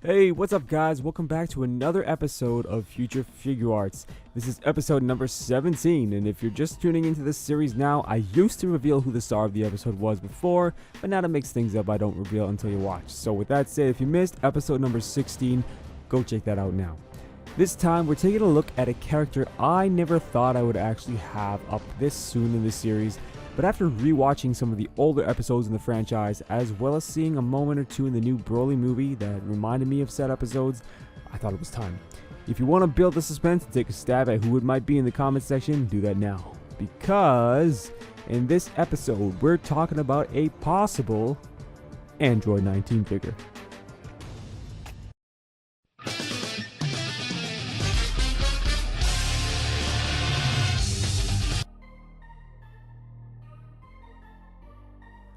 Hey, what's up guys? Welcome back to another episode of Future Figuarts. This is episode number 17, and if you're just tuning into this series now, I used to reveal who the star of the episode was before, but now to mix things up, I don't reveal until you watch. So with that said, if you missed episode number 16, go check that out now. This time, we're taking a look at a character I never thought I would actually have up this soon in the series, but after rewatching some of the older episodes in the franchise, as well as seeing a moment or two in the new Broly movie that reminded me of said episodes, I thought it was time. If you want to build the suspense and take a stab at who it might be in the comment section, do that now. Because in this episode, we're talking about a possible Android 19 figure.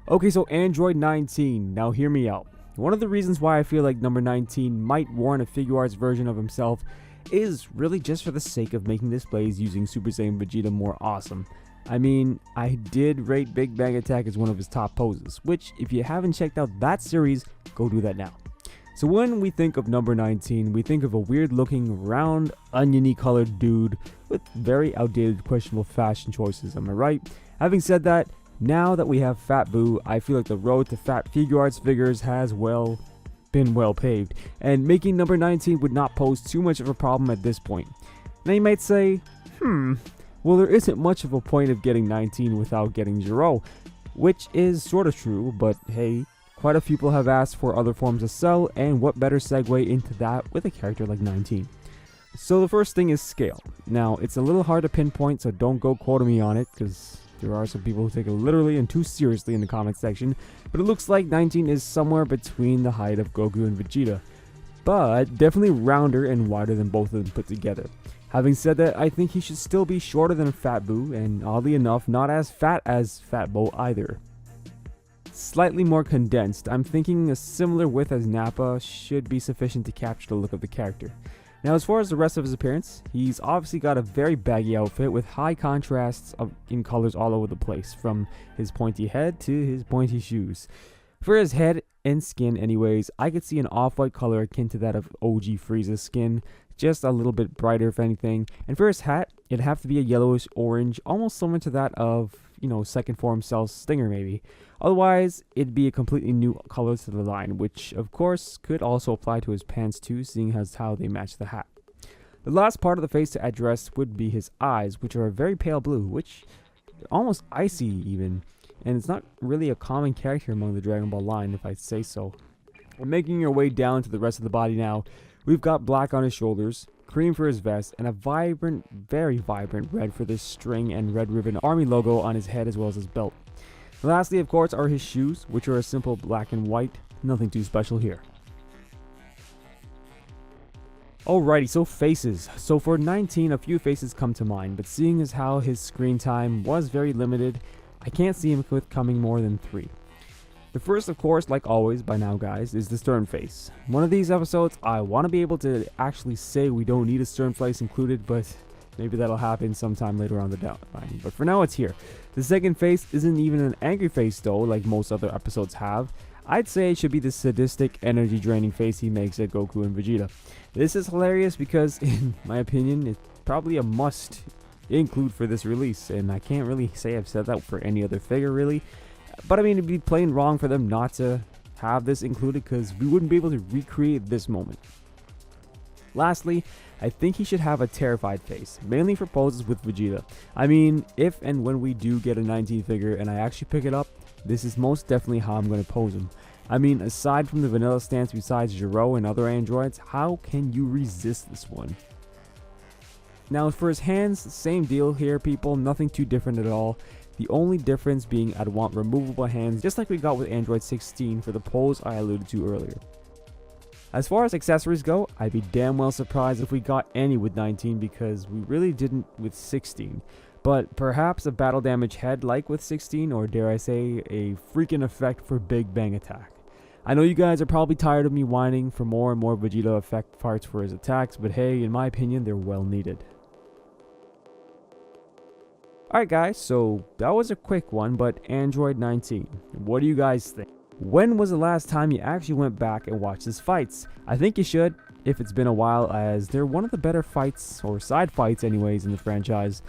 Okay, so Android 19, now hear me out. One of the reasons why I feel like number 19 might warrant a Figuarts version of himself is really just for the sake of making displays using Super Saiyan Vegeta more awesome. I mean, I did rate Big Bang Attack as one of his top poses, which if you haven't checked out that series, go do that now. So when we think of number 19, we think of a weird looking, round, oniony colored dude with very outdated, questionable fashion choices, am I right? Having said that, now that we have Fat Boo, I feel like the road to Fat Figuarts figures has, been well paved, and making number 19 would not pose too much of a problem at this point. Now you might say, well there isn't much of a point of getting 19 without getting Zero, which is sort of true, but hey, quite a few people have asked for other forms of Cell, and what better segue into that with a character like 19. So the first thing is scale. Now it's a little hard to pinpoint, so don't go quoting me on it, because there are some people who take it literally and too seriously in the comment section, but it looks like 19 is somewhere between the height of Goku and Vegeta, but definitely rounder and wider than both of them put together. Having said that, I think he should still be shorter than Fat Boo, and oddly enough, not as fat as Fat Bo either. Slightly more condensed, I'm thinking a similar width as Nappa should be sufficient to capture the look of the character. Now as far as the rest of his appearance, he's obviously got a very baggy outfit with high contrasts in colors all over the place, from his pointy head to his pointy shoes. For his head and skin anyways, I could see an off-white color akin to that of OG Frieza's skin, just a little bit brighter if anything. And for his hat, it'd have to be a yellowish orange, almost similar to that of, second form Cell's Stinger maybe. Otherwise, it'd be a completely new color to the line, which of course could also apply to his pants too, seeing as how they match the hat. The last part of the face to address would be his eyes, which are a very pale blue, which are almost icy even, and it's not really a common character among the Dragon Ball line if I say so. And making your way down to the rest of the body now, we've got black on his shoulders, cream for his vest, and a vibrant, very vibrant red for this string and red ribbon army logo on his head as well as his belt. Lastly, of course, are his shoes, which are a simple black and white, nothing too special here. Alrighty, so faces. So for 19, a few faces come to mind, but seeing as how his screen time was very limited, I can't see him with coming more than 3. The first, of course, like always by now guys, is the stern face. One of these episodes, I want to be able to actually say we don't need a stern face included, but maybe that'll happen sometime later on the line. But for now, it's here. The second face isn't even an angry face though, like most other episodes have. I'd say it should be the sadistic, energy draining face he makes at Goku and Vegeta. This is hilarious because, in my opinion, it's probably a must include for this release, and I can't really say I've said that for any other figure really. But I mean, it'd be plain wrong for them not to have this included because we wouldn't be able to recreate this moment. Lastly, I think he should have a terrified face, mainly for poses with Vegeta. I mean, if and when we do get a 19 figure and I actually pick it up, this is most definitely how I'm going to pose him. I mean, aside from the vanilla stance besides Zero and other androids, how can you resist this one? Now for his hands, same deal here people, nothing too different at all. The only difference being I'd want removable hands, just like we got with Android 16 for the pose I alluded to earlier. As far as accessories go, I'd be damn well surprised if we got any with 19 because we really didn't with 16. But perhaps a battle damage head like with 16, or dare I say a freaking effect for Big Bang Attack. I know you guys are probably tired of me whining for more and more Vegeta effect parts for his attacks, but hey, in my opinion, they're well needed. Alright guys, so that was a quick one, but Android 19, what do you guys think? When was the last time you actually went back and watched his fights? I think you should, if it's been a while, as they're one of the better fights, or side fights anyways, in the franchise.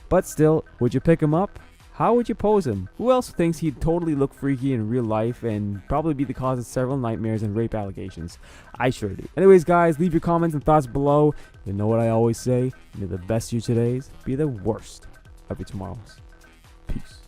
But still, would you pick him up? How would you pose him? Who else thinks he'd totally look freaky in real life and probably be the cause of several nightmares and rape allegations? I sure do. Anyways, guys, leave your comments and thoughts below. You know what I always say, may the best of your todays be the worst of your tomorrows. Peace.